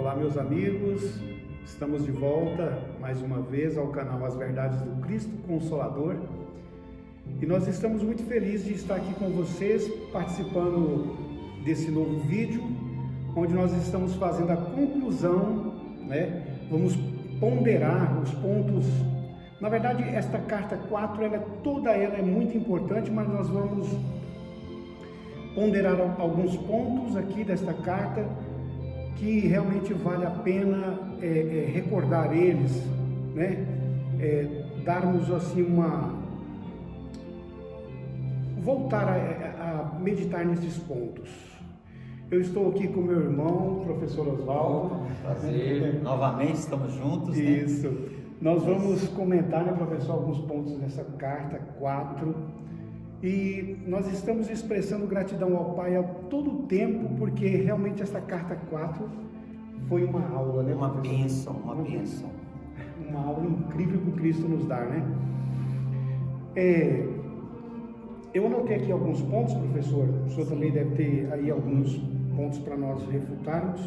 Olá, meus amigos, estamos de volta mais uma vez ao canal As Verdades do Cristo Consolador e nós estamos muito felizes de estar aqui com vocês participando desse novo vídeo, onde nós estamos fazendo a conclusão, né? Vamos ponderar os pontos. Na verdade, esta carta 4, toda ela é muito importante, mas nós vamos ponderar alguns pontos aqui desta carta que realmente vale a pena recordar eles, né? Darmos assim voltar a meditar nesses pontos. Eu estou aqui com meu irmão, professor Oswaldo. Prazer, novamente estamos juntos. Isso. Né? Nós vamos comentar, né, professor, alguns pontos dessa carta 4. E nós estamos expressando gratidão ao Pai a todo tempo, porque realmente esta carta 4 foi uma aula, né? Uma bênção. Uma aula incrível que o Cristo nos dá, né? Eu anotei aqui alguns pontos, professor. O senhor também deve ter aí alguns pontos para nós refutarmos.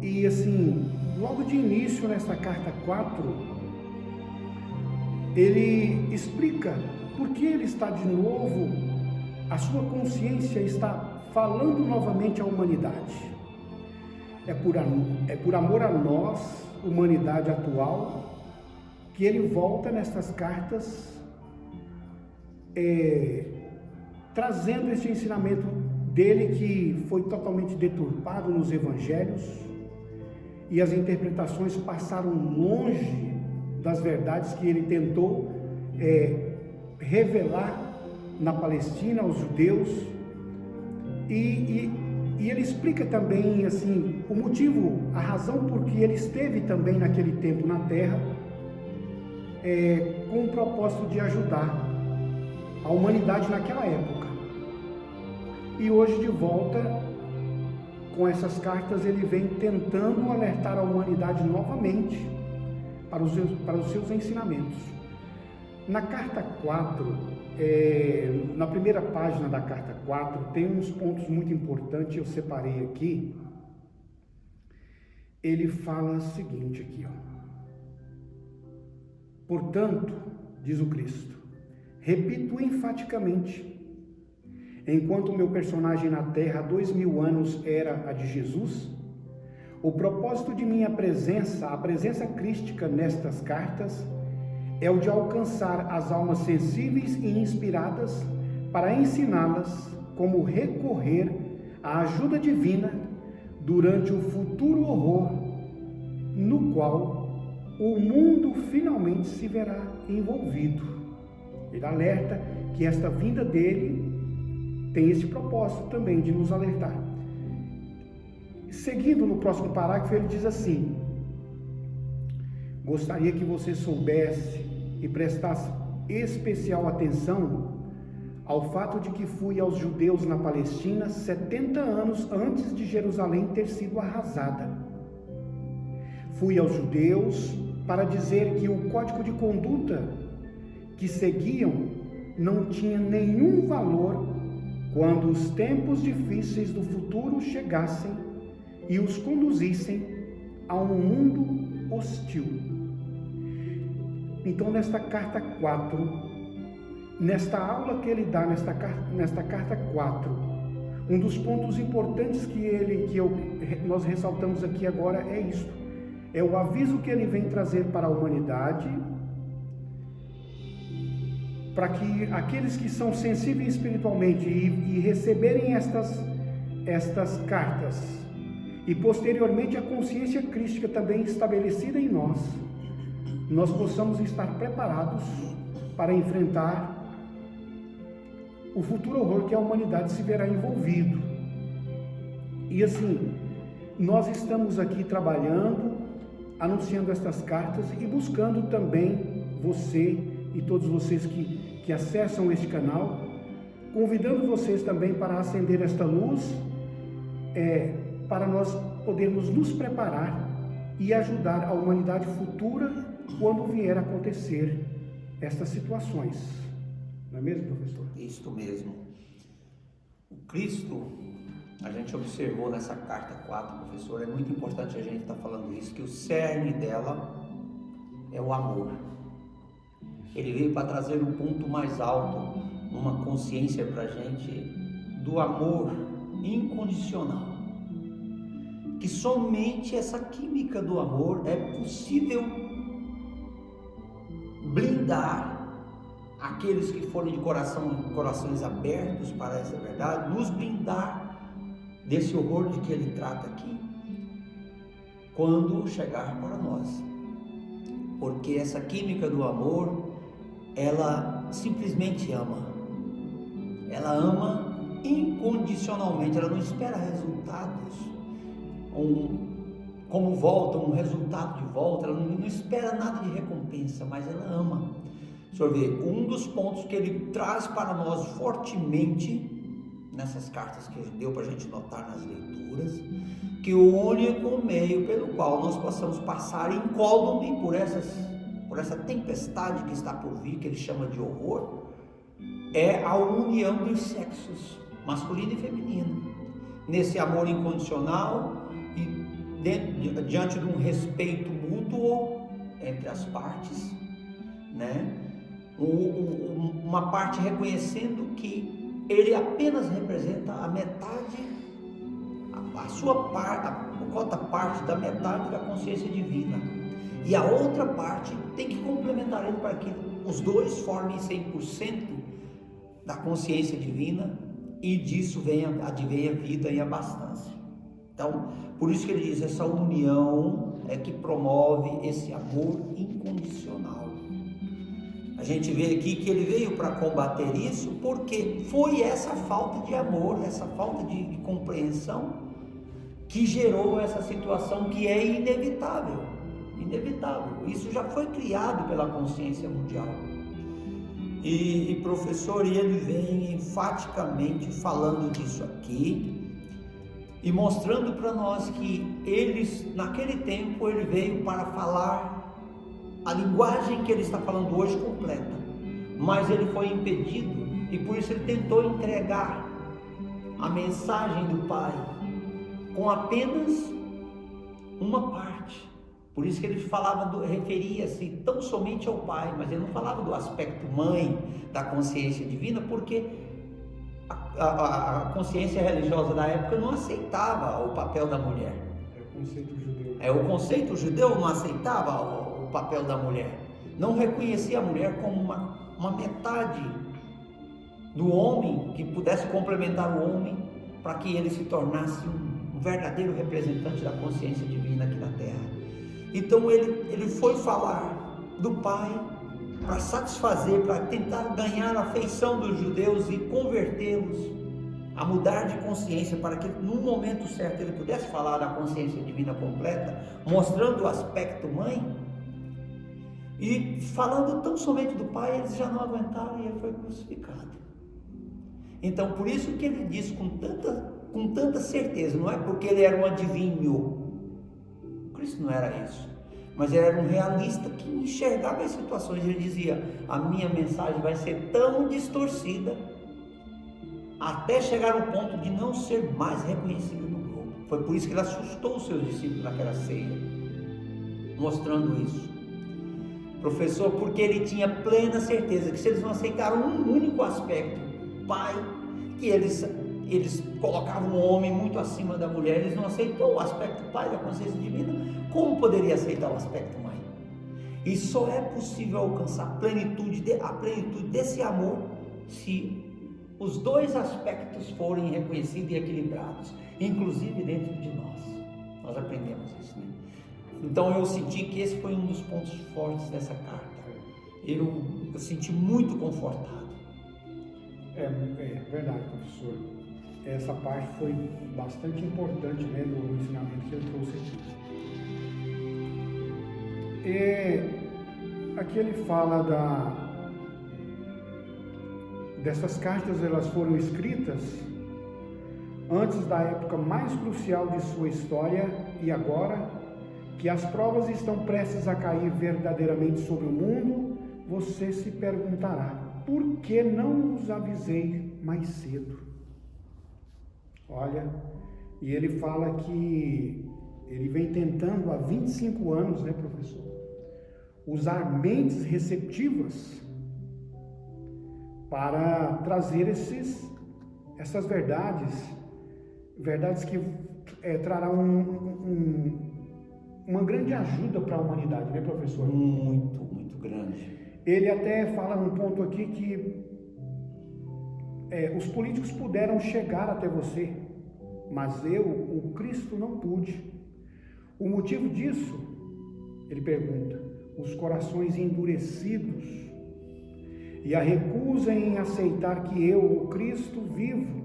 E assim, logo de início nesta carta 4, ele explica por que ele está de novo, a sua consciência está falando novamente à humanidade. É por amor a nós, humanidade atual, que ele volta nestas cartas, trazendo esse ensinamento dele que foi totalmente deturpado nos evangelhos, e as interpretações passaram longe das verdades que ele tentou revelar na Palestina aos judeus, e ele explica também assim o motivo, a razão por que ele esteve também naquele tempo na terra, com o propósito de ajudar a humanidade naquela época. E hoje, de volta com essas cartas, ele vem tentando alertar a humanidade novamente para os seus ensinamentos. Na carta 4, na primeira página da carta 4, tem uns pontos muito importantes, eu separei aqui. Ele fala o seguinte aqui, ó. Portanto, diz o Cristo, repito enfaticamente, enquanto o meu personagem na Terra há 2000 anos era a de Jesus, o propósito de minha presença, a presença crística nestas cartas, é o de alcançar as almas sensíveis e inspiradas para ensiná-las como recorrer à ajuda divina durante o futuro horror no qual o mundo finalmente se verá envolvido. Ele alerta que esta vinda dele tem esse propósito também de nos alertar. Seguindo no próximo parágrafo, ele diz assim: gostaria que você soubesse e prestasse especial atenção ao fato de que fui aos judeus na Palestina 70 anos antes de Jerusalém ter sido arrasada. Fui aos judeus para dizer que o código de conduta que seguiam não tinha nenhum valor quando os tempos difíceis do futuro chegassem e os conduzissem a um mundo hostil. Então, nesta carta 4, nesta aula que ele dá nesta carta 4, um dos pontos importantes nós ressaltamos aqui agora é isto: é o aviso que ele vem trazer para a humanidade, para que aqueles que são sensíveis espiritualmente e receberem estas cartas, e posteriormente a consciência crística também estabelecida em nós possamos estar preparados para enfrentar o futuro horror que a humanidade se verá envolvido. E assim, nós estamos aqui trabalhando, anunciando estas cartas e buscando também você e todos vocês que acessam este canal, convidando vocês também para acender esta luz, para nós podermos nos preparar e ajudar a humanidade futura quando vier a acontecer estas situações. Não é mesmo, professor? Isto mesmo. O Cristo, A gente observou nessa carta 4, professor, é muito importante a gente estar falando isso, que o cerne dela é o amor. Ele veio para trazer um ponto mais alto, uma consciência para a gente do amor incondicional. Que somente essa química do amor é possível blindar aqueles que forem de corações abertos para essa verdade, nos blindar desse horror de que ele trata aqui, quando chegar para nós. Porque essa química do amor, ela simplesmente ama. Ela ama incondicionalmente, ela não espera resultados, como volta, um resultado de volta, ela não espera nada de recompensa, mas ela ama. O senhor vê, um dos pontos que ele traz para nós fortemente, nessas cartas que deu para a gente notar nas leituras, que o único meio pelo qual nós possamos passar incólume por essa tempestade que está por vir, que ele chama de horror, é a união dos sexos, masculino e feminino, nesse amor incondicional e diante de um respeito mútuo entre as partes, né? Uma parte reconhecendo que ele apenas representa a metade, a sua parte, a cota parte da metade da consciência divina, e a outra parte tem que complementar ele para que os dois formem 100% da consciência divina, e disso advenha vida e abastança. Então, por isso que ele diz, essa união é que promove esse amor incondicional. A gente vê aqui que ele veio para combater isso, porque foi essa falta de amor, essa falta de compreensão, que gerou essa situação que é inevitável. Isso já foi criado pela consciência mundial. E professor, ele vem enfaticamente falando disso aqui e mostrando para nós que naquele tempo, ele veio para falar a linguagem que ele está falando hoje completa, mas ele foi impedido, e por isso ele tentou entregar a mensagem do Pai com apenas uma parte. Por isso que ele referia-se tão somente ao Pai, mas ele não falava do aspecto mãe da consciência divina, porque a consciência religiosa da época não aceitava o papel da mulher. O conceito judeu não aceitava o papel da mulher, não reconhecia a mulher como uma metade do homem, que pudesse complementar o homem para que ele se tornasse um verdadeiro representante da consciência divina aqui na Terra. Então ele foi falar do Pai para satisfazer, para tentar ganhar a afeição dos judeus e convertê-los a mudar de consciência, para que no momento certo ele pudesse falar da consciência divina completa, mostrando o aspecto mãe. E falando tão somente do Pai, eles já não aguentaram e ele foi crucificado. Então, por isso que ele diz com tanta certeza, não é porque ele era um adivinho. Cristo não era isso, mas ele era um realista que enxergava as situações. Ele dizia, a minha mensagem vai ser tão distorcida até chegar ao ponto de não ser mais reconhecida no globo. Foi por isso que ele assustou os seus discípulos naquela ceia, mostrando isso. Professor, porque ele tinha plena certeza que se eles não aceitaram um único aspecto, Pai, que eles colocavam o homem muito acima da mulher, eles não aceitou o aspecto Pai da consciência divina, como poderia aceitar o aspecto Mãe? E só é possível alcançar a plenitude desse amor se os dois aspectos forem reconhecidos e equilibrados, inclusive dentro de nós. Nós aprendemos isso, né? Então eu senti que esse foi um dos pontos fortes dessa carta. Eu senti muito confortado. É verdade, professor. Essa parte foi bastante importante, né, do ensinamento que ele trouxe aqui. Aqui ele fala dessas cartas, elas foram escritas antes da época mais crucial de sua história, e agora que as provas estão prestes a cair verdadeiramente sobre o mundo, você se perguntará, por que não os avisei mais cedo? Olha, e ele fala que ele vem tentando há 25 anos, né, professor, usar mentes receptivas para trazer essas verdades que trarão uma grande ajuda para a humanidade, né, professor? Muito, muito grande. Ele até fala um ponto aqui que os políticos puderam chegar até você, mas eu, o Cristo, não pude. O motivo disso, ele pergunta, os corações endurecidos e a recusa em aceitar que eu, o Cristo vivo,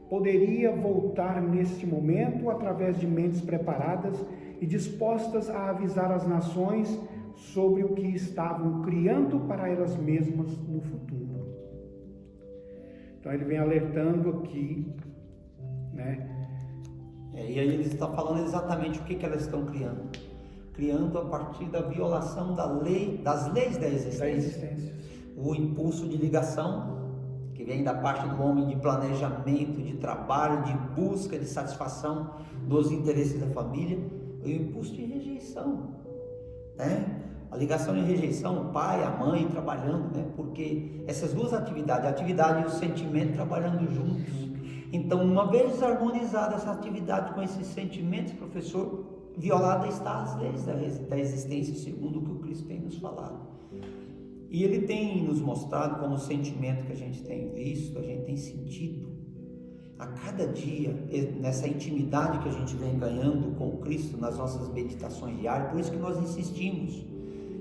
poderia voltar neste momento através de mentes preparadas e dispostas a avisar as nações sobre o que estavam criando para elas mesmas no futuro. Então ele vem alertando aqui, né? E aí ele está falando exatamente o que elas estão criando. Criando a partir da violação das leis da existência. O impulso de ligação, que vem da parte do homem de planejamento, de trabalho, de busca, de satisfação dos interesses da família. E o impulso de rejeição, né? A ligação de rejeição, o pai, a mãe trabalhando, né? Porque essas duas atividades, a atividade e o sentimento trabalhando juntos. Então, uma vez harmonizada essa atividade com esses sentimentos, professor, violada está as leis da existência, segundo o que o Cristo tem nos falado. E ele tem nos mostrado como o sentimento que a gente tem visto, a gente tem sentido a cada dia, nessa intimidade que a gente vem ganhando com o Cristo nas nossas meditações diárias. Por isso que nós insistimos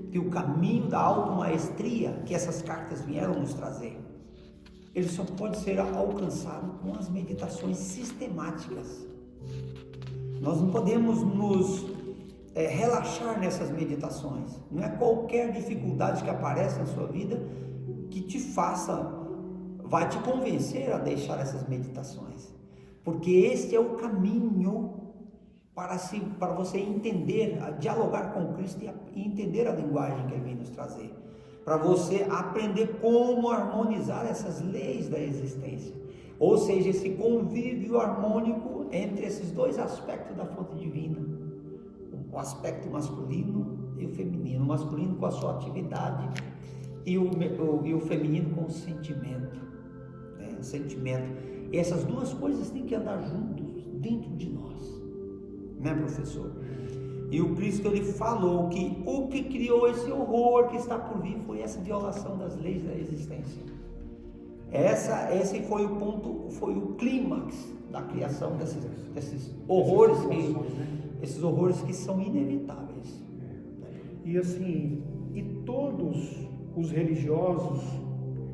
que o caminho da automaestria que essas cartas vieram nos trazer, ele só pode ser alcançado com as meditações sistemáticas. Nós não podemos nos relaxar nessas meditações. Não é qualquer dificuldade que aparece na sua vida que vai te convencer a deixar essas meditações, porque este é o caminho para você entender, dialogar com Cristo e entender a linguagem que Ele vem nos trazer, para você aprender como harmonizar essas leis da existência, ou seja, esse convívio harmônico entre esses dois aspectos da fonte divina, o aspecto masculino e o feminino, o masculino com a sua atividade e o feminino com o sentimento, né? O sentimento. E essas duas coisas têm que andar juntos dentro de nós, né, professor? E o Cristo, ele falou que o que criou esse horror que está por vir foi essa violação das leis da existência. Esse foi o ponto, foi o clímax da criação desses horrores, esses horrores que são inevitáveis. E assim, e todos os religiosos,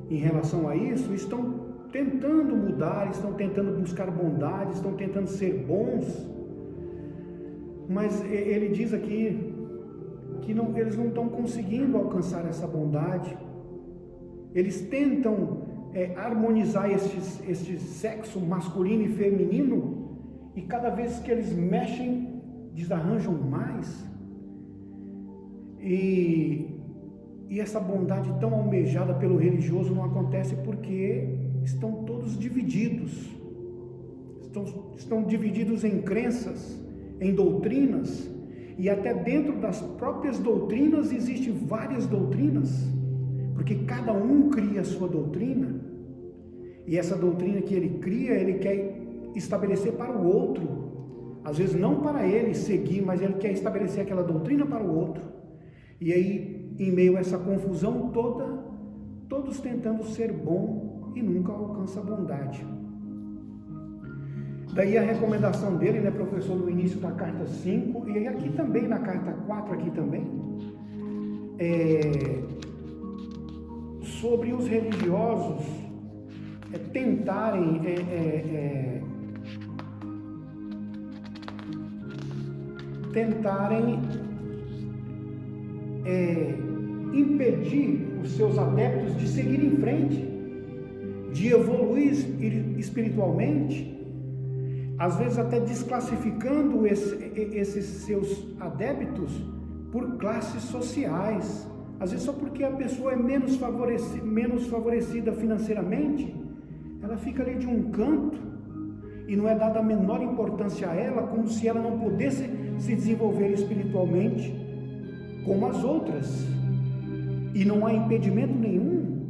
em relação a isso, estão tentando mudar, estão tentando buscar bondade, estão tentando ser bons, mas ele diz aqui que eles não estão conseguindo alcançar essa bondade. Eles tentam harmonizar este sexo masculino e feminino, e cada vez que eles mexem, desarranjam mais. E essa bondade tão almejada pelo religioso não acontece porque estão todos divididos. Estão divididos em crenças, em doutrinas, e até dentro das próprias doutrinas existem várias doutrinas, porque cada um cria a sua doutrina, e essa doutrina que ele cria, ele quer estabelecer para o outro, às vezes não para ele seguir, mas ele quer estabelecer aquela doutrina para o outro. E aí, em meio a essa confusão toda, todos tentando ser bom e nunca alcança a bondade. Daí a recomendação dele, né, professor, no início da carta 5, e aqui também na carta 4, aqui também, sobre os religiosos tentarem impedir os seus adeptos de seguir em frente, de evoluir espiritualmente, às vezes até desclassificando esses seus adeptos por classes sociais, às vezes só porque a pessoa é menos favorecida financeiramente, ela fica ali de um canto e não é dada a menor importância a ela, como se ela não pudesse se desenvolver espiritualmente como as outras, e não há impedimento nenhum.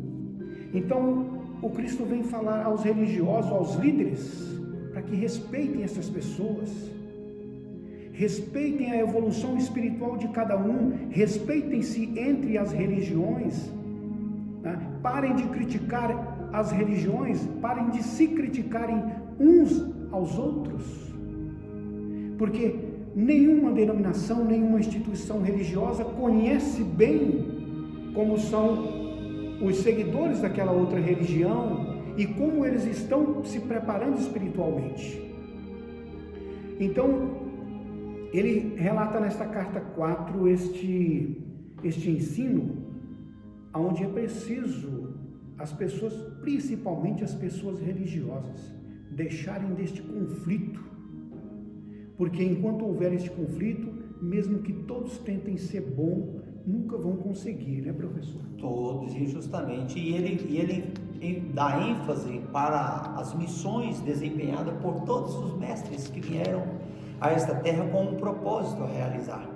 Então o Cristo vem falar aos religiosos, aos líderes, para que respeitem essas pessoas, respeitem a evolução espiritual de cada um, respeitem-se entre as religiões, né? Parem de criticar as religiões, parem de se criticarem uns aos outros, porque nenhuma denominação, nenhuma instituição religiosa conhece bem como são os seguidores daquela outra religião e como eles estão se preparando espiritualmente. Então ele relata nesta carta 4 este ensino, onde é preciso as pessoas, principalmente as pessoas religiosas, deixarem deste conflito, porque enquanto houver este conflito, mesmo que todos tentem ser bom, nunca vão conseguir, né, professor? Todos, injustamente. E ele dá ênfase para as missões desempenhadas por todos os mestres que vieram a esta terra com um propósito a realizar.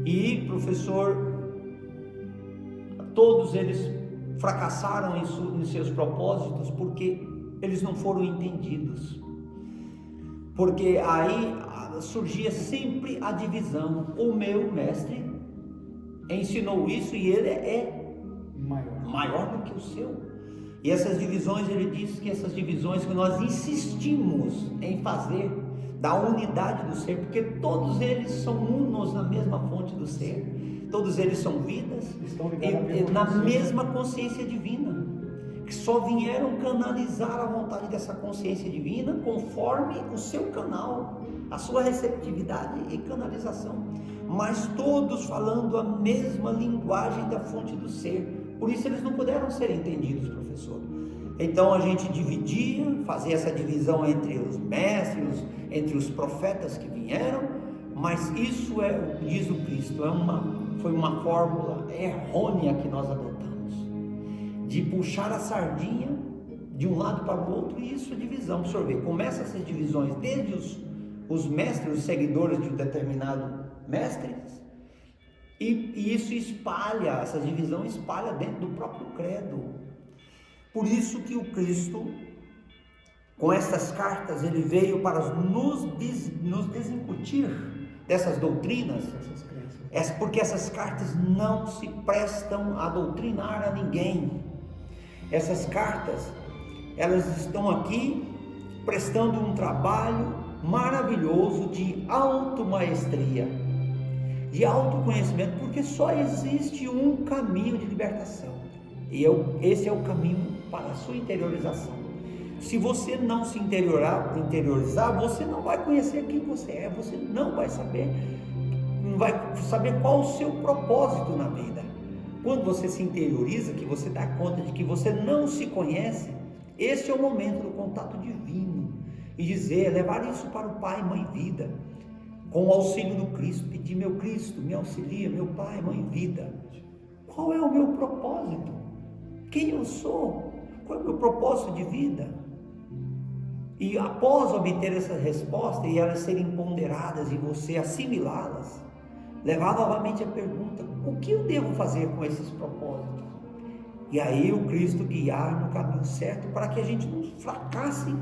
E, professor, todos eles fracassaram em seus propósitos porque eles não foram entendidos. Porque aí surgia sempre a divisão. O meu mestre ensinou isso e ele é maior do que o seu. E essas divisões, ele diz que essas divisões que nós insistimos em fazer da unidade do ser, porque todos eles são unos na mesma fonte do ser, todos eles são vidas na mesma consciência divina, que só vieram canalizar a vontade dessa consciência divina conforme o seu canal, a sua receptividade e canalização, mas todos falando a mesma linguagem da fonte do ser. Por isso eles não puderam ser entendidos, professor. Então a gente dividia, fazia essa divisão entre os mestres, entre os profetas que vieram, mas isso diz o Cristo, foi uma fórmula errônea que nós adotamos, de puxar a sardinha de um lado para o outro, e isso é divisão. O senhor vê, começa essas divisões desde os mestres, os seguidores de um determinado mestre, e isso espalha, essa divisão espalha dentro do próprio credo. Por isso que o Cristo, com essas cartas, ele veio para nos desincutir dessas doutrinas, porque essas cartas não se prestam a doutrinar a ninguém. Essas cartas, elas estão aqui prestando um trabalho maravilhoso de automaestria, de autoconhecimento, porque só existe um caminho de libertação, e esse é o caminho para a sua interiorização. Se você não se interiorizar, você não vai conhecer quem você é, você não vai saber qual o seu propósito na vida. Quando você se interioriza, que você dá conta de que você não se conhece, esse é o momento do contato divino, e levar isso para o Pai, Mãe, Vida, com o auxílio do Cristo, pedir: meu Cristo, me auxilia, meu Pai, Mãe, Vida, qual é o meu propósito? Quem eu sou? Qual é o meu propósito de vida? E após obter essa resposta e elas serem ponderadas e você assimilá-las, levar novamente a pergunta: o que eu devo fazer com esses propósitos? E aí o Cristo guiar no caminho certo, para que a gente não fracasse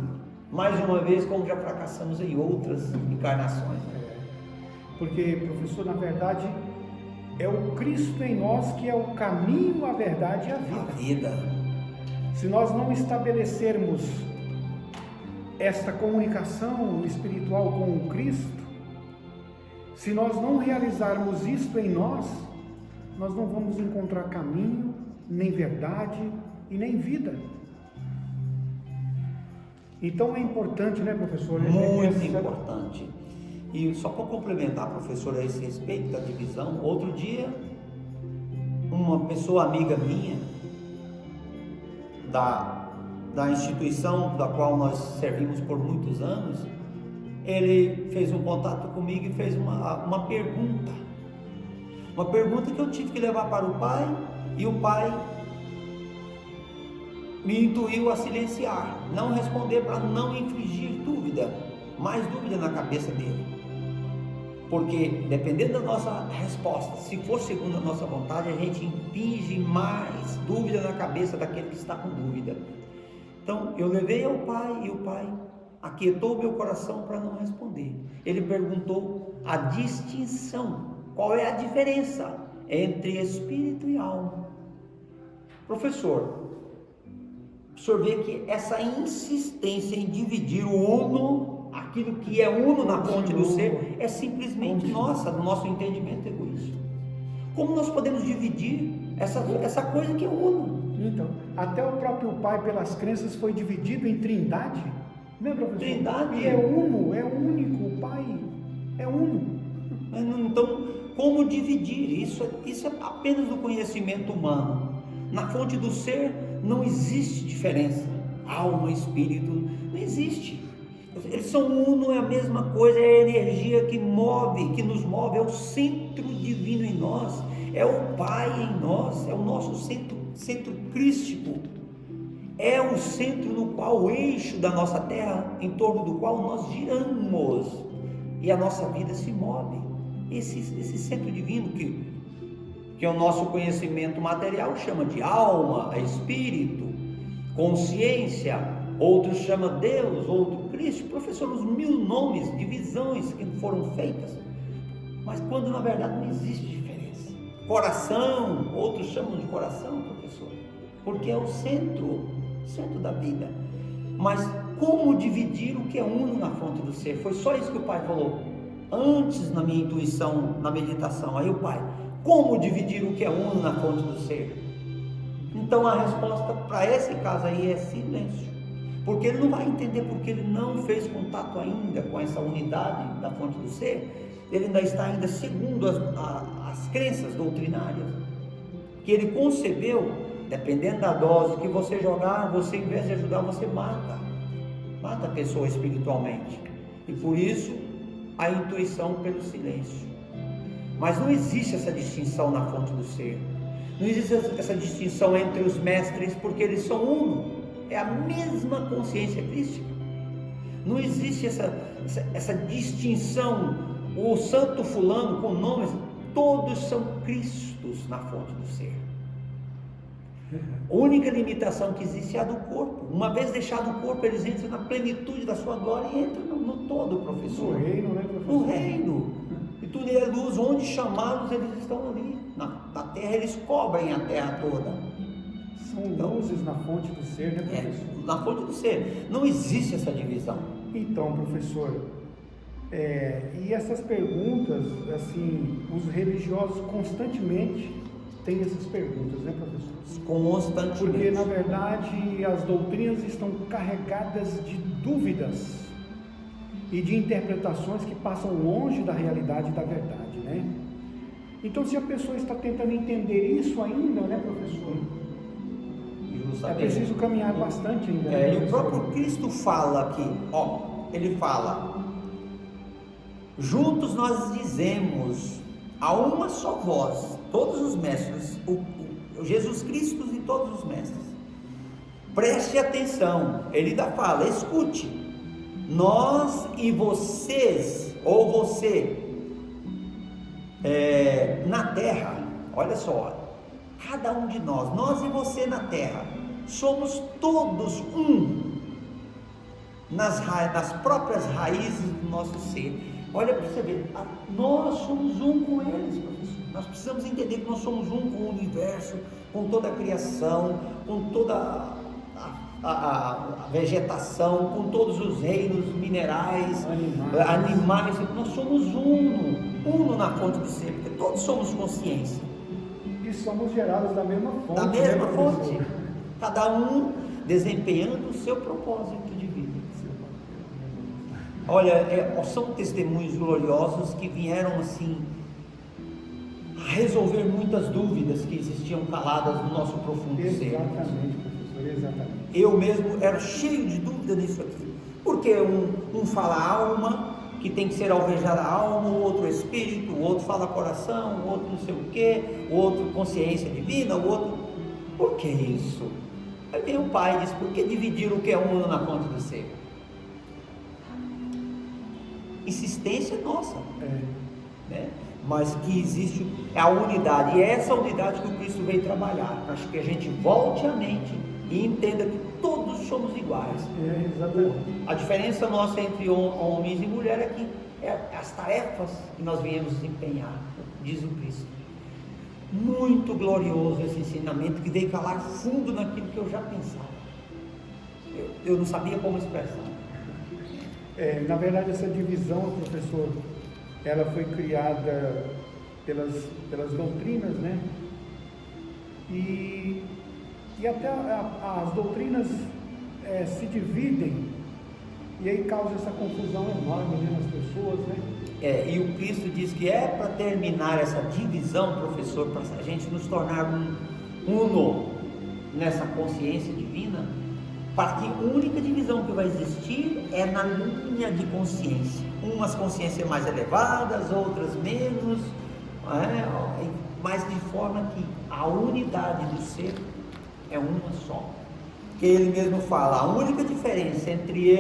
mais uma vez, como já fracassamos em outras encarnações. Porque, professor, na verdade, é o Cristo em nós que é o caminho, a verdade e a vida. Se nós não estabelecermos esta comunicação espiritual com o Cristo, se nós não realizarmos isto em nós, nós não vamos encontrar caminho, nem verdade e nem vida. Então é importante, né, professor? Muito importante. E só para complementar, professor, a esse respeito da divisão, outro dia, uma pessoa amiga minha, da instituição da qual nós servimos por muitos anos, ele fez um contato comigo e fez uma pergunta que eu tive que levar para o pai, e o pai me intuiu a silenciar, não responder para não infligir mais dúvida na cabeça dele. Porque dependendo da nossa resposta, se for segundo a nossa vontade, a gente impinge mais dúvida na cabeça daquele que está com dúvida. Então eu levei ao pai e o pai aquietou meu coração para não responder. Ele perguntou a distinção, qual é a diferença entre espírito e alma. Professor, o senhor vê que essa insistência em dividir o uno, aquilo que é uno na fonte do ser, é simplesmente nossa, do nosso entendimento egoísta. Como nós podemos dividir essa coisa que é uno? Então, até o próprio Pai, pelas crenças, foi dividido em trindade, né, professor? Trindade. E é uno, é único, o Pai é uno. Então, como dividir? Isso é apenas do conhecimento humano. Na fonte do ser não existe diferença. Alma, espírito, não existe. Eles são uno, é a mesma coisa, é a energia que nos move, é o centro divino em nós, é o Pai em nós, é o nosso centro crístico, é o centro no qual o eixo da nossa terra, em torno do qual nós giramos e a nossa vida se move. Esse centro divino que o nosso conhecimento material chama de alma, espírito, consciência, outros chamam Deus, outro Cristo, professor, os 1000 nomes, divisões que foram feitas, mas quando na verdade não existe diferença. Coração, outros chamam de coração, professor, porque é o centro da vida. Mas como dividir o que é uno na fonte do ser? Foi só isso que o pai falou antes, na minha intuição, na meditação. Aí o pai, como dividir o que é uno na fonte do ser? Então a resposta para esse caso aí é silêncio, porque ele não vai entender, porque ele não fez contato ainda com essa unidade da fonte do ser. Ele ainda está segundo as crenças doutrinárias que ele concebeu. Dependendo da dose que você jogar, você, em vez de ajudar, você mata a pessoa espiritualmente. E por isso a intuição pelo silêncio. Mas não existe essa distinção na fonte do ser. Não existe essa distinção entre os mestres, porque eles são uno. É a mesma consciência crística. Não existe essa distinção. O santo fulano com nomes, todos são Cristos na fonte do ser. A única limitação que existe é a do corpo. Uma vez deixado o corpo, eles entram na plenitude da sua glória e entram no todo, professor. No reino, né, professor? No reino. E tudo é luz, onde chamá-los, eles estão ali. Na terra, eles cobrem a terra toda. São luzes na fonte do ser, né, professor? Na fonte do ser. Não existe essa divisão. Então, professor, e essas perguntas, assim, os religiosos constantemente têm essas perguntas, né, professor? Constantemente. Porque, na verdade, as doutrinas estão carregadas de dúvidas e de interpretações que passam longe da realidade e da verdade, né? Então, se a pessoa está tentando entender isso ainda, né, professor? É preciso caminhar bastante ainda. Né, e o próprio Cristo fala aqui, ele fala: juntos nós dizemos a uma só voz, todos os mestres, o Jesus Cristo e todos os mestres, preste atenção. Ele ainda fala: escute, nós e vocês, ou você, na terra, olha só, cada um de nós e você na terra, somos todos um nas próprias raízes do nosso ser. Olha para você ver, nós somos um com eles, professor. Nós precisamos entender que nós somos um com o universo, com toda a criação, com toda a vegetação, com todos os reinos minerais, animais. Nós somos uno na fonte do ser, porque todos somos consciência. E somos gerados da mesma fonte. Da mesma fonte. Cada um desempenhando o seu propósito de vida. Olha, são testemunhos gloriosos que vieram assim a resolver muitas dúvidas que existiam caladas no nosso profundo ser. Exatamente, professor, exatamente. Eu mesmo era cheio de dúvida nisso aqui. Porque um fala alma, que tem que ser alvejada a alma, o outro espírito, o outro fala coração, o outro não sei o quê, o outro consciência divina, o outro... Por que isso? Aí vem o pai e diz: por que dividir o que é uno na fonte do seco? Insistência nossa, né? Mas que existe a unidade, e é essa unidade que o Cristo veio trabalhar, para que a gente volte a mente e entenda que todos somos iguais. Exatamente. A diferença nossa entre homens e mulheres é que as tarefas que nós viemos desempenhar, diz o Cristo. Muito glorioso esse ensinamento que veio calar fundo naquilo que eu já pensava. Eu não sabia como expressar. Na verdade, essa divisão, professor, ela foi criada pelas doutrinas, né? E até as doutrinas se dividem, e aí causa essa confusão enorme, né, nas pessoas, né? E o Cristo diz que é para terminar essa divisão, professor, para a gente nos tornar uno nessa consciência divina, para que a única divisão que vai existir é na linha de consciência. Umas consciências mais elevadas, outras menos, mas de forma que a unidade do ser é uma só. Que ele mesmo fala, a única diferença entre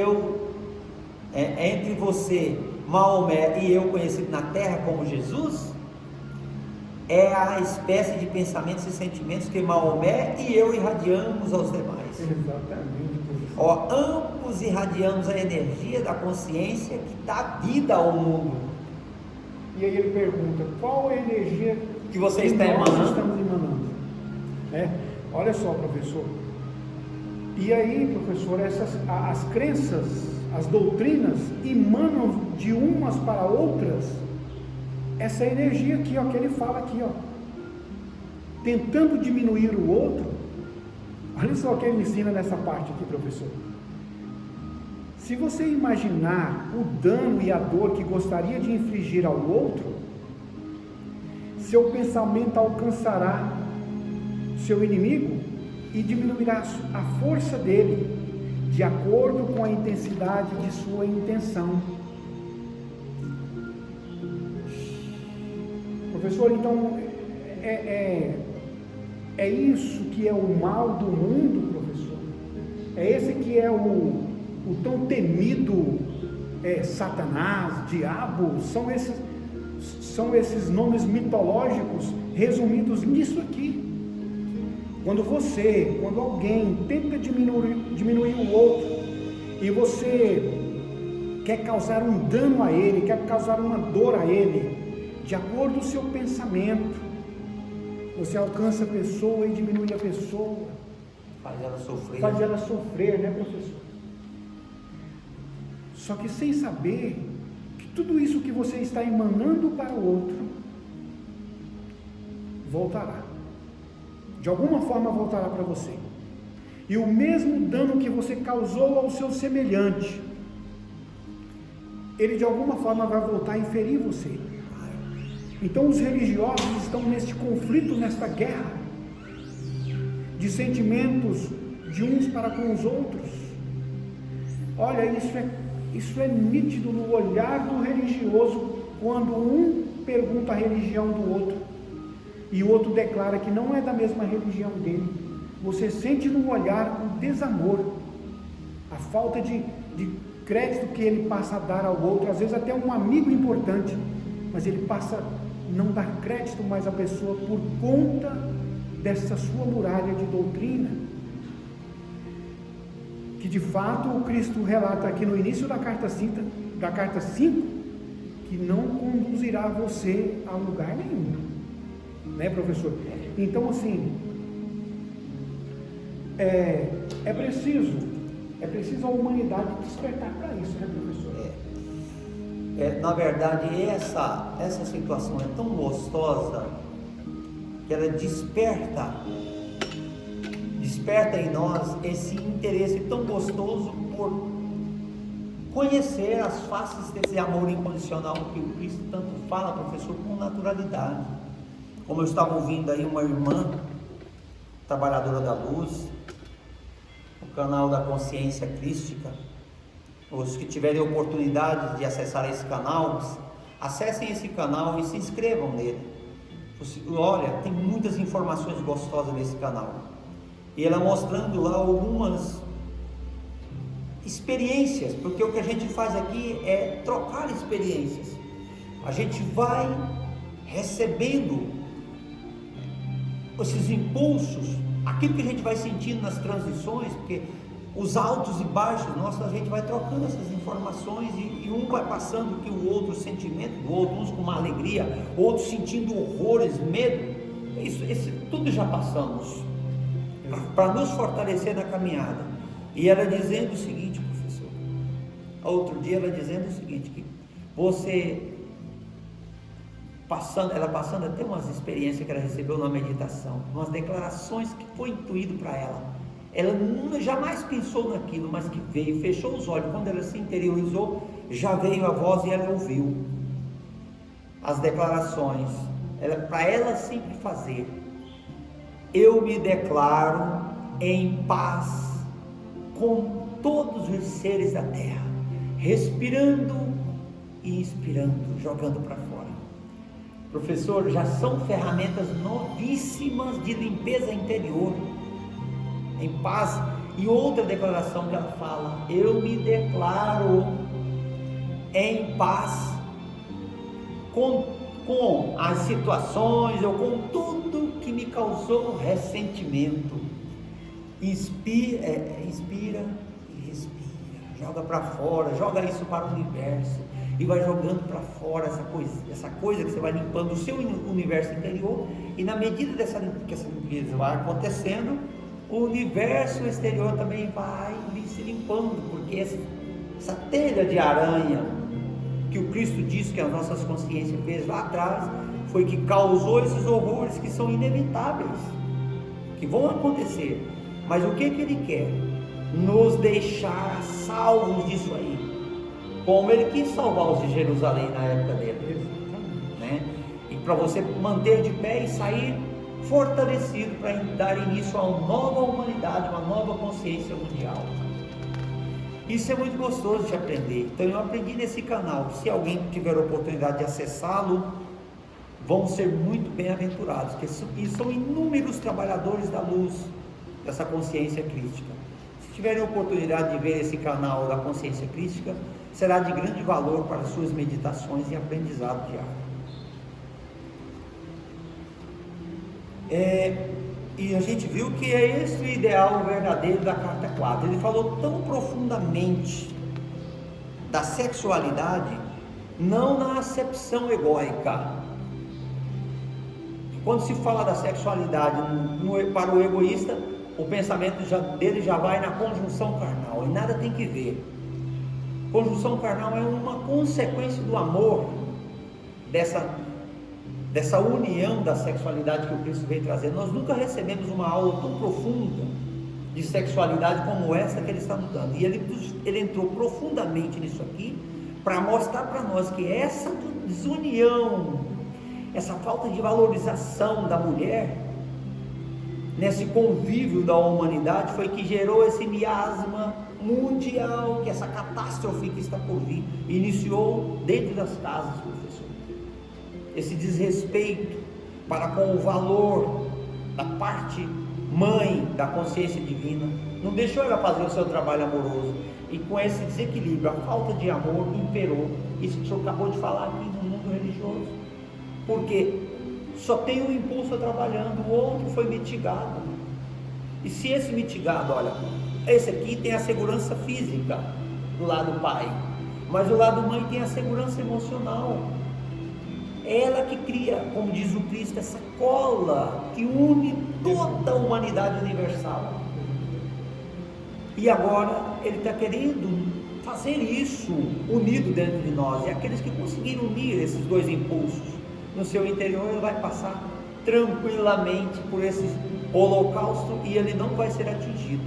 entre você, Maomé, e eu conhecido na terra como Jesus, é a espécie de pensamentos e sentimentos que Maomé e eu irradiamos aos demais. Exatamente. Ambos irradiamos a energia da consciência que dá vida ao mundo. E aí ele pergunta, qual é a energia que você está emanando? Estamos emanando? Olha só, professor. E aí, professor, as crenças, as doutrinas emanam de umas para outras essa energia aqui, ó, que ele fala aqui, ó, tentando diminuir o outro. Olha só o que ele ensina nessa parte aqui, professor. Se você imaginar o dano e a dor que gostaria de infligir ao outro, seu pensamento alcançará seu inimigo e diminuirá a força dele, de acordo com a intensidade de sua intenção. Professor, então, é isso que é o mal do mundo, professor? É esse que é o tão temido Satanás, diabo? São esses nomes mitológicos resumidos nisso aqui. Quando alguém tenta diminuir o outro, e você quer causar um dano a ele, quer causar uma dor a ele, de acordo com o seu pensamento, você alcança a pessoa e diminui a pessoa, faz ela sofrer, né, professor? Só que sem saber que tudo isso que você está emanando para o outro voltará, de alguma forma voltará para você, e o mesmo dano que você causou ao seu semelhante, ele de alguma forma vai voltar a ferir você. Então os religiosos estão neste conflito, nesta guerra de sentimentos de uns para com os outros. Olha, isso é nítido no olhar do religioso, quando um pergunta a religião do outro e o outro declara que não é da mesma religião dele. Você sente no olhar o desamor, a falta de crédito que ele passa a dar ao outro, às vezes até um amigo importante, mas ele passa a não dar crédito mais à pessoa por conta dessa sua muralha de doutrina, que de fato o Cristo relata aqui no início da carta 5, que não conduzirá você a lugar nenhum, né, professor? Então, assim, é preciso a humanidade despertar para isso, né, professor? Na verdade, essa situação é tão gostosa que ela desperta em nós esse interesse tão gostoso por conhecer as faces desse amor incondicional que o Cristo tanto fala, professor, com naturalidade. Como eu estava ouvindo aí uma irmã trabalhadora da luz, o canal da Consciência Crística. Os que tiverem oportunidade de acessar esse canal, acessem esse canal e se inscrevam nele. Olha, tem muitas informações gostosas nesse canal. e ela mostrando lá algumas experiências, porque o que a gente faz aqui é trocar experiências. A gente vai recebendo esses impulsos, aquilo que a gente vai sentindo nas transições, porque os altos e baixos, nossa, a gente vai trocando essas informações e um vai passando que o outro sentimento do outro, uns com uma alegria, outros sentindo horrores, medo. Tudo já passamos para nos fortalecer na caminhada. E ela dizendo o seguinte, professor, outro dia ela dizendo o seguinte, que você ela passando até umas experiências que ela recebeu na meditação, umas declarações que foi intuído para ela. Ela jamais pensou naquilo, mas que veio, fechou os olhos, quando ela se interiorizou, já veio a voz e ela ouviu as declarações. Para ela sempre fazer: eu me declaro em paz com todos os seres da terra, respirando e inspirando, jogando para fora. Professor, já são ferramentas novíssimas de limpeza interior, em paz. E outra declaração que ela fala: eu me declaro em paz com as situações ou com tudo que me causou ressentimento. Inspira e respira, joga para fora, joga isso para o universo e vai jogando para fora essa coisa que você vai limpando o seu universo interior, e na medida que essa limpeza vai acontecendo, o universo exterior também vai se limpando, porque essa telha de aranha que o Cristo disse que as nossas consciências fez lá atrás, foi que causou esses horrores que são inevitáveis, que vão acontecer. Mas o que Ele quer? Nos deixar salvos disso aí, como Ele quis salvar os de Jerusalém na época dele, né? E para você manter de pé e sair fortalecido para dar início a uma nova humanidade, uma nova consciência mundial. Isso é muito gostoso de aprender. Então eu aprendi nesse canal. Se alguém tiver a oportunidade de acessá-lo, vão ser muito bem-aventurados, porque são inúmeros trabalhadores da luz, dessa consciência crística. Se tiverem a oportunidade de ver esse canal da consciência crística, será de grande valor para as suas meditações e aprendizado diário. E a gente viu que é esse o ideal verdadeiro da carta 4. Ele falou tão profundamente da sexualidade, não na acepção egóica. Quando se fala da sexualidade para o egoísta, o pensamento dele já vai na conjunção carnal, e nada tem que ver. Conjunção carnal é uma consequência do amor, dessa união da sexualidade que o Cristo veio trazer. Nós nunca recebemos uma aula tão profunda de sexualidade como essa que Ele está nos dando, e ele entrou profundamente nisso aqui, para mostrar para nós que essa desunião, essa falta de valorização da mulher, nesse convívio da humanidade, foi que gerou esse miasma mundial, que essa catástrofe que está por vir, iniciou dentro das casas, professor. Esse desrespeito para com o valor da parte mãe da consciência divina, não deixou ela fazer o seu trabalho amoroso, e com esse desequilíbrio, a falta de amor imperou. Isso que o senhor acabou de falar aqui no mundo religioso, porque só tem um impulso trabalhando, o outro foi mitigado. E se esse mitigado, olha, esse aqui tem a segurança física do lado pai, mas o lado mãe tem a segurança emocional. Ela que cria, como diz o Cristo, essa cola que une toda a humanidade universal. E agora Ele está querendo fazer isso unido dentro de nós, e aqueles que conseguiram unir esses dois impulsos no seu interior, ele vai passar tranquilamente por esse holocausto, e ele não vai ser atingido.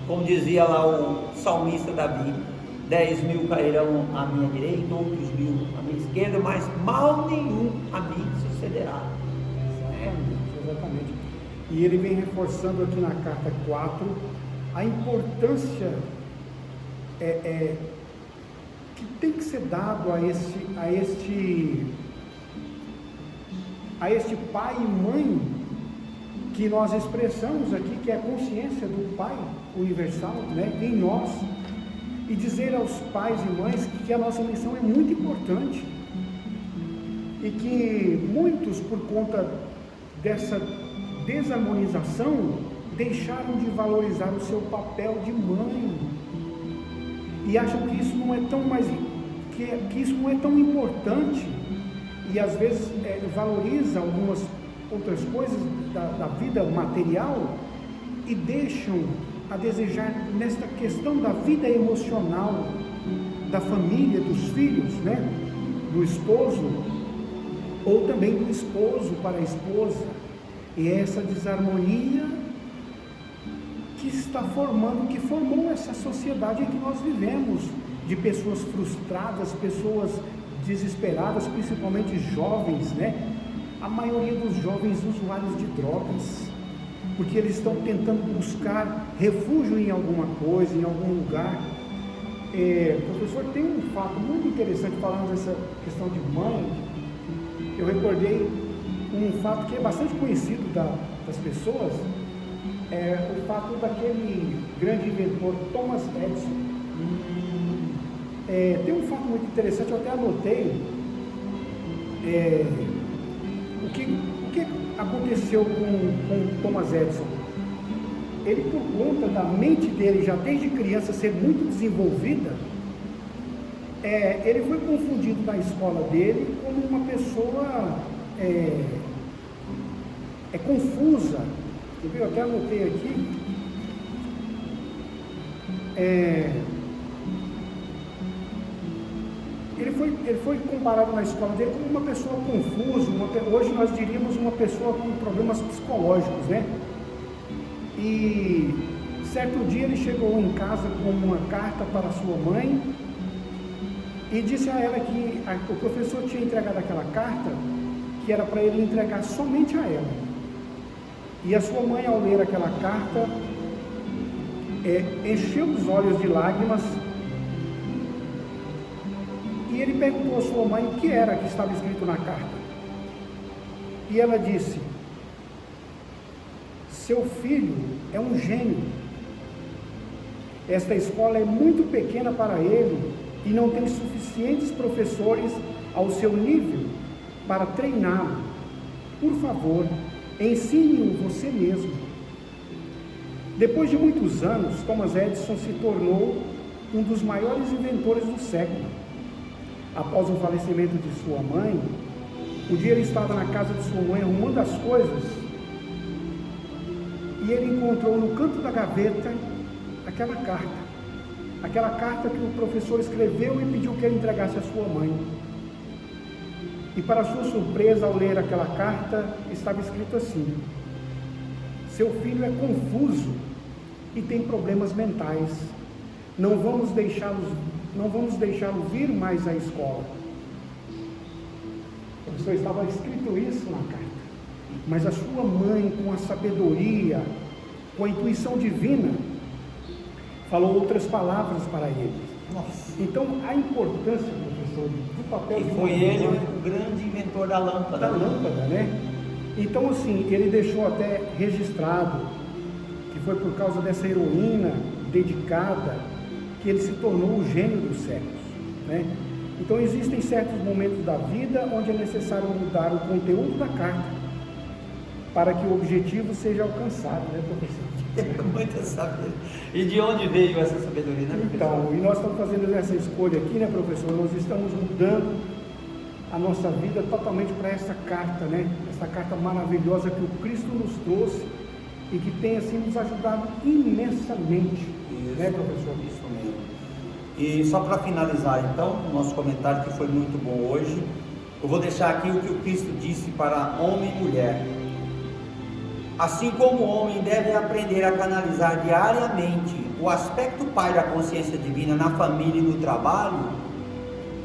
Como dizia lá o salmista Davi: 10.000 cairão à minha direita, outros 1.000 à minha esquerda, mas mal nenhum a mim sucederá. Exatamente. E ele vem reforçando aqui na carta 4 a importância que tem que ser dado a este pai e mãe que nós expressamos aqui, que é a consciência do Pai universal, né, em nós, e dizer aos pais e mães que a nossa missão é muito importante e que muitos, por conta dessa desarmonização, deixaram de valorizar o seu papel de mãe e acham que isso não é tão que isso não é tão importante, e às vezes valoriza algumas outras coisas da vida material e deixam a desejar nesta questão da vida emocional, da família, dos filhos, né? Do esposo, ou também do esposo para a esposa. E é essa desarmonia que está formando, que formou essa sociedade em que nós vivemos, de pessoas frustradas, pessoas desesperadas, principalmente jovens, né? A maioria dos jovens usuários de drogas, porque eles estão tentando buscar refúgio em alguma coisa, em algum lugar. Professor, tem um fato muito interessante falando dessa questão de mãe. Eu recordei um fato que é bastante conhecido das pessoas, o fato daquele grande inventor Thomas Edison. Tem um fato muito interessante, eu até anotei. O que aconteceu com Thomas Edison? Ele, por conta da mente dele, já desde criança ser muito desenvolvida, ele foi confundido na escola dele como uma pessoa confusa. Eu até anotei aqui. Ele foi comparado na escola dele como uma pessoa confusa, hoje nós diríamos uma pessoa com problemas psicológicos, né? E certo dia ele chegou em casa com uma carta para sua mãe e disse a ela que o professor tinha entregado aquela carta, que era para ele entregar somente a ela. E a sua mãe, ao ler aquela carta, encheu os olhos de lágrimas. E ele perguntou à sua mãe o que era que estava escrito na carta. E ela disse: seu filho é um gênio. Esta escola é muito pequena para ele e não tem suficientes professores ao seu nível para treiná-lo. Por favor, ensine-o você mesmo. Depois de muitos anos, Thomas Edison se tornou um dos maiores inventores do século. Após o falecimento de sua mãe, um dia ele estava na casa de sua mãe arrumando as coisas e ele encontrou no canto da gaveta aquela carta que o professor escreveu e pediu que ele entregasse à sua mãe. E para sua surpresa, ao ler aquela carta, estava escrito assim: seu filho é confuso e tem problemas mentais. Não vamos deixá-lo vir mais à escola. Professor, estava escrito isso na carta. Mas a sua mãe, com a sabedoria, com a intuição divina, falou outras palavras para ele. Nossa. Então, a importância, professor, do papel de foi ele o grande inventor da lâmpada. Da lâmpada, né? Então, assim, ele deixou até registrado que foi por causa dessa heroína dedicada que ele se tornou o gênio dos séculos, né? Então existem certos momentos da vida onde é necessário mudar o conteúdo da carta para que o objetivo seja alcançado, né, professor? Muita sabedoria. E de onde veio essa sabedoria, né, professor? Então, e nós estamos fazendo essa escolha aqui, né, professor? Nós estamos mudando a nossa vida totalmente para essa carta, né? Essa carta maravilhosa que o Cristo nos trouxe e que tem assim nos ajudado imensamente. Isso, né, professor? Isso mesmo. E só para finalizar então o nosso comentário, que foi muito bom hoje, eu vou deixar aqui o que o Cristo disse para homem e mulher. Assim como o homem deve aprender a canalizar diariamente o aspecto pai da consciência divina na família e no trabalho,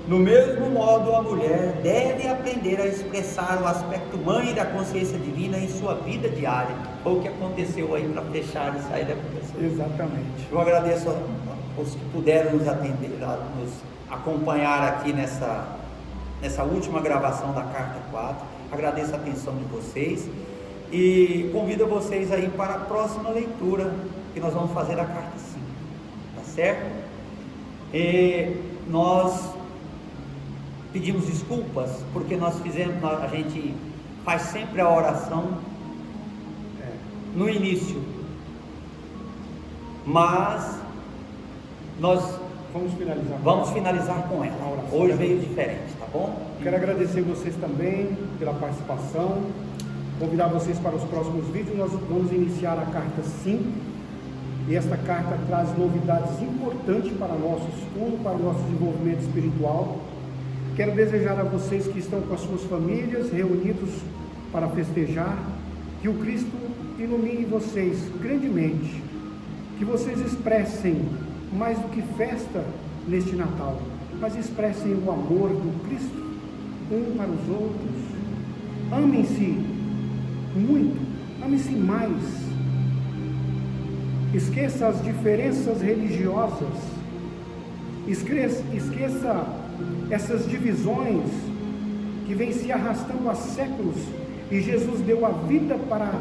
no mesmo modo a mulher deve aprender a expressar o aspecto mãe da consciência divina em sua vida diária. Foi o que aconteceu aí para fechar e sair da conversa. Exatamente. Eu agradeço aos que puderam nos atender, nos acompanhar aqui nessa última gravação da Carta 4. Agradeço a atenção de vocês E convido vocês aí para a próxima leitura, que nós vamos fazer a carta 5, tá certo? E nós pedimos desculpas, porque a gente faz sempre a oração no início, mas nós vamos finalizar com ela. Hoje veio diferente, tá bom? Quero agradecer vocês também pela participação, convidar vocês para os próximos vídeos. Nós vamos iniciar a carta 5, e esta carta traz novidades importantes para o nosso estudo, para o nosso desenvolvimento espiritual. Quero desejar a vocês que estão com as suas famílias reunidos para festejar, que o Cristo ilumine vocês grandemente, que vocês expressem mais do que festa neste Natal, mas expressem o amor do Cristo um para os outros. Amem-se muito, amem-se mais. Esqueça as diferenças religiosas, esqueça essas divisões que vêm se arrastando há séculos, e Jesus deu a vida para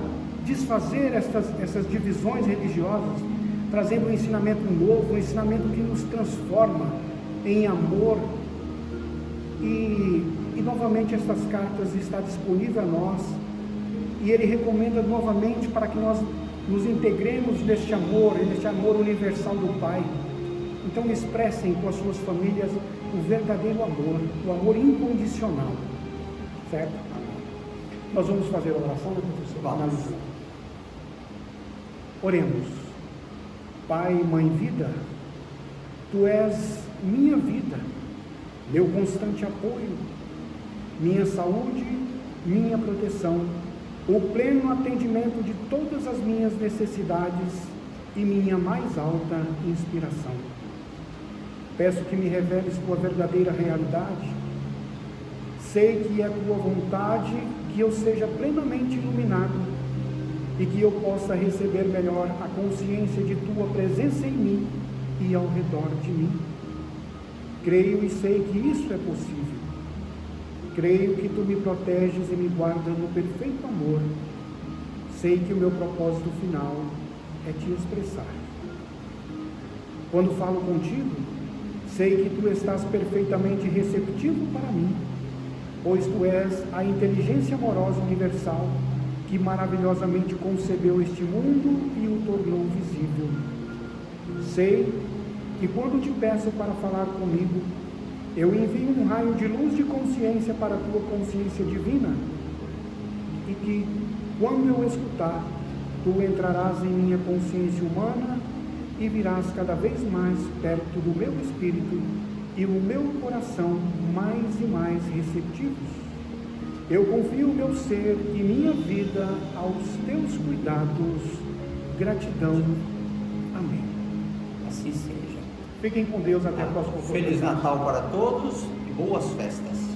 desfazer essas divisões religiosas, trazendo um ensinamento novo, um ensinamento que nos transforma em amor. E novamente estas cartas estão disponíveis a nós, e ele recomenda novamente para que nós nos integremos neste amor universal do Pai. Então expressem com as suas famílias o verdadeiro amor, o amor incondicional, certo? Nós vamos fazer a oração, né, professor? Vamos. Oremos. Pai, Mãe, Vida, Tu és minha vida, meu constante apoio, minha saúde, minha proteção, o pleno atendimento de todas as minhas necessidades e minha mais alta inspiração. Peço que me reveles Tua verdadeira realidade. Sei que é Tua vontade que eu seja plenamente iluminado e que eu possa receber melhor a consciência de Tua presença em mim e ao redor de mim. Creio e sei que isso é possível. Creio que Tu me proteges e me guardas no perfeito amor. Sei que o meu propósito final é Te expressar. Quando falo contigo, sei que Tu estás perfeitamente receptivo para mim, pois Tu és a inteligência amorosa universal que maravilhosamente concebeu este mundo e o tornou visível. Sei que quando Te peço para falar comigo, eu envio um raio de luz de consciência para a Tua consciência divina, e que, quando eu escutar, Tu entrarás em minha consciência humana e virás cada vez mais perto do meu espírito e o meu coração mais e mais receptivos. Eu confio o meu ser e minha vida aos Teus cuidados. Gratidão. Amém. Assim seja. Fiquem com Deus, até a próxima oportunidade. Feliz Natal para todos e boas festas.